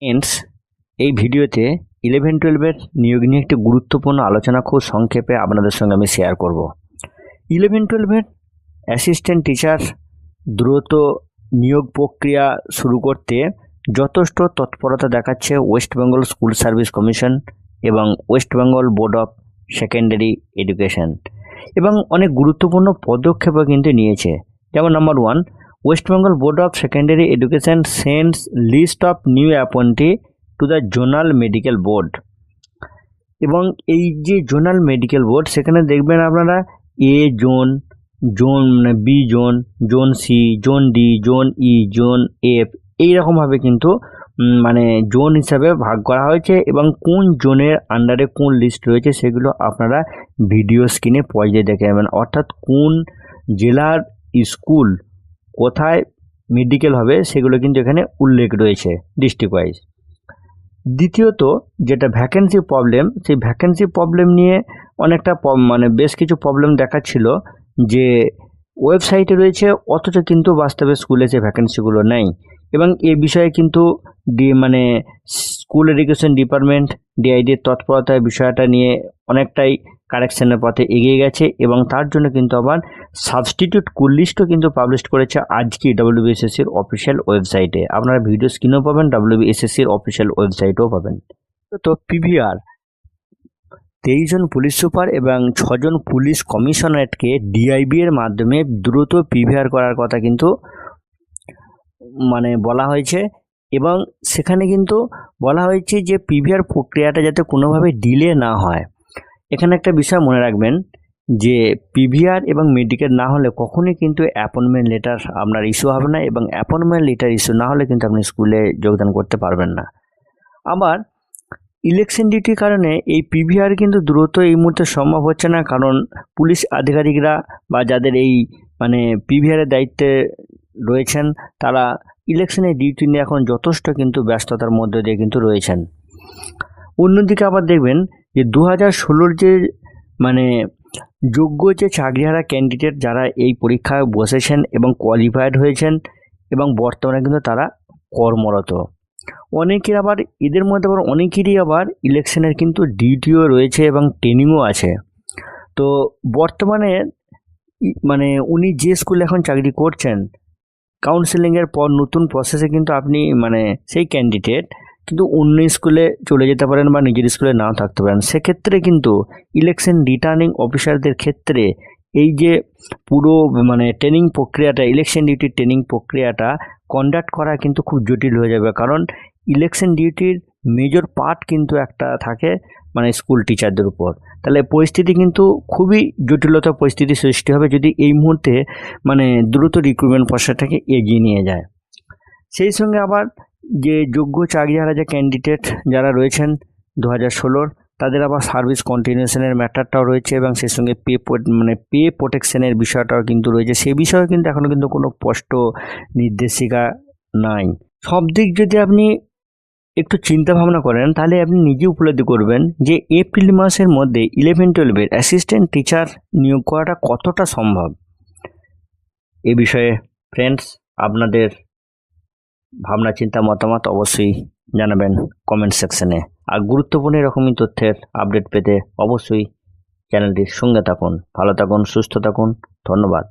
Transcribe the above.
Friends, এই ভিডিওতে 11-12 নিয়োগ নিয়ে একটি গুরুত্বপূর্ণ আলোচনা খুব সংক্ষেপে আপনাদের সঙ্গে আমি শেয়ার করব। 11-12 অ্যাসিস্ট্যান্ট টিচার দ্রুত নিয়োগ প্রক্রিয়া শুরু করতে যথেষ্ট তৎপরতা দেখাচ্ছে West Bengal school service commission এবং West Bengal board of secondary education, এবং অনেক গুরুত্বপূর্ণ পদক্ষেপও কিন্তু নিয়েছে। যেমন number 1, West Bengal Board of Secondary Education sends list of new appointee to the Zonal Medical Board। এবং এই যে জোনাল মেডিকেল বোর্ড, সেখানে দেখবেন আপনারা A zone, B zone, zone C, zone D, zone E, zone F, এইরকমভাবে কিন্তু zone হিসাবে ভাগ করা হয়েছে, এবং কোন জোনের আন্ডারে কোন লিস্ট রয়েছে সেগুলো আপনারা ভিডিও স্ক্রিনে পর্যায়ে দেখে নেবেন। অর্থাৎ কোন জেলার স্কুল কোথায় মেডিকেল হবে সেগুলো কিন্তু এখানে উল্লেখ রয়েছে ডিস্ট্রিক্ট ওয়াইজ। দ্বিতীয়ত, যেটা ভ্যাকেন্সি প্রবলেম, সেই ভ্যাকেন্সি প্রবলেম নিয়ে অনেকটা বেশ কিছু প্রবলেম দেখাচ্ছিল যে ওয়েবসাইটে রয়েছে অথচ কিন্তু বাস্তবে স্কুলে সে ভ্যাকেন্সিগুলো নেই, এবং এ বিষয়ে কিন্তু স্কুল এডুকেশন ডিপার্টমেন্ট ডিআইডির তৎপরতায় বিষয়টা নিয়ে অনেকটাই কারেকশনের পথে এগিয়ে গেছে, এবং তার জন্য কিন্তু আবার সাবস্টিটিউট স্কুল লিস্টও কিন্তু পাবলিশ করেছে আজকে ডব্লিউবিএসএসসির অফিসিয়াল ওয়েবসাইটে। আপনারা ভিডিও স্ক্রিনেও পাবেন, ডব্লিউবিএসএসসির অফিসিয়াল ওয়েবসাইটেও পাবেন। তো পিভিআর 23 জন পুলিশ সুপার এবং 6 জন পুলিশ কমিশনারেটকে ডিআইবি এর মাধ্যমে দ্রুত পিভিআর করার কথা কিন্তু বলা হয়েছে, এবং সেখানে কিন্তু বলা হয়েছে যে পিভিআর প্রক্রিয়াটা যাতে কোনোভাবে ডিলে না হয়। এখানে একটা বিষয় মনে রাখবেন যে পিভিআর এবং মেডিকেল না হলে কখনোই কিন্তু অ্যাপয়েন্টমেন্ট লেটার আপনার ইস্যু হবে না, এবং অ্যাপয়েন্টমেন্ট লেটার ইস্যু না হলে কিন্তু আপনি স্কুলে যোগদান করতে পারবেন না। আবার ইলেকশন ডিউটির কারণে এই পিভিআর কিন্তু দ্রুত এই মুহূর্তে সম্ভব হচ্ছে না, কারণ পুলিশ আধিকারিকরা বা যাদের এই পিভিআরের দায়িত্বে রয়েছেন তারা ইলেকশনের ডিউটি নিয়ে এখন যথেষ্ট কিন্তু ব্যস্ততার মধ্যে দিয়ে কিন্তু রয়েছেন। অন্যদিকে আবার দেখবেন যে 2016 যে যোগ্য যে চাকরিহারা ক্যান্ডিডেট যারা এই পরীক্ষায় বসেছেন এবং কোয়ালিফাইড হয়েছেন, এবং বর্তমানে কিন্তু তারা কর্মরত। অনেকের আবার এদের মধ্যে আবার অনেকেরই আবার ইলেকশনের কিন্তু ডিউটিও রয়েছে এবং ট্রেনিংও আছে। তো বর্তমানে উনি যে স্কুলে এখন চাকরি করছেন, কাউন্সেলিংয়ের পর নতুন প্রসেসে কিন্তু আপনি সেই ক্যান্ডিডেট কিন্তু অন্য স্কুলে চলে যেতে পারেন বা নিজের স্কুলে নাও থাকতে পারেন। সেক্ষেত্রে কিন্তু ইলেকশন রিটার্নিং অফিসারদের ক্ষেত্রে এই যে পুরো ট্রেনিং প্রক্রিয়াটা, ইলেকশন ডিউটির ট্রেনিং প্রক্রিয়াটা কন্ডাক্ট করা কিন্তু খুব জটিল হয়ে যাবে, কারণ ইলেকশন ডিউটির মেজর পার্ট কিন্তু একটা থাকে স্কুল টিচারদের উপর। তাহলে পরিস্থিতি কিন্তু খুবই জটিলতা পরিস্থিতি সৃষ্টি হবে যদি এই মুহূর্তে দ্রুত রিক্রুটমেন্ট প্রসেসটাকে এগিয়ে নিয়ে যায়। সেই সঙ্গে আবার যে যোগ্য চাকরিহারা যে ক্যান্ডিডেট যারা রয়েছেন 2016 তাদের আবার সার্ভিস কন্টিনিউশনের ম্যাটারটাও রয়েছে, এবং সেই সঙ্গে পে প্রোটেকশনের বিষয়টাও কিন্তু রয়েছে। সে বিষয়ে কিন্তু এখনও কিন্তু কোনো স্পষ্ট নির্দেশিকা নাই। সব দিক যদি আপনি একটু চিন্তা ভাবনা করেন তাহলে আপনি নিজে উপলব্ধি করবেন যে এপ্রিল মাসের মধ্যে 11-12 অ্যাসিস্ট্যান্ট টিচার নিয়োগ করাটা কতটা সম্ভব। এ বিষয়ে ফ্রেন্ডস আপনাদের ভাবনা চিন্তা মতামত অবশ্যই জানাবেন কমেন্ট সেকশনে। আর গুরুত্বপূর্ণ এরকমই তথ্যের আপডেট পেতে অবশ্যই চ্যানেলটির সঙ্গে থাকুন। ভালো থাকুন, সুস্থ থাকুন, ধন্যবাদ।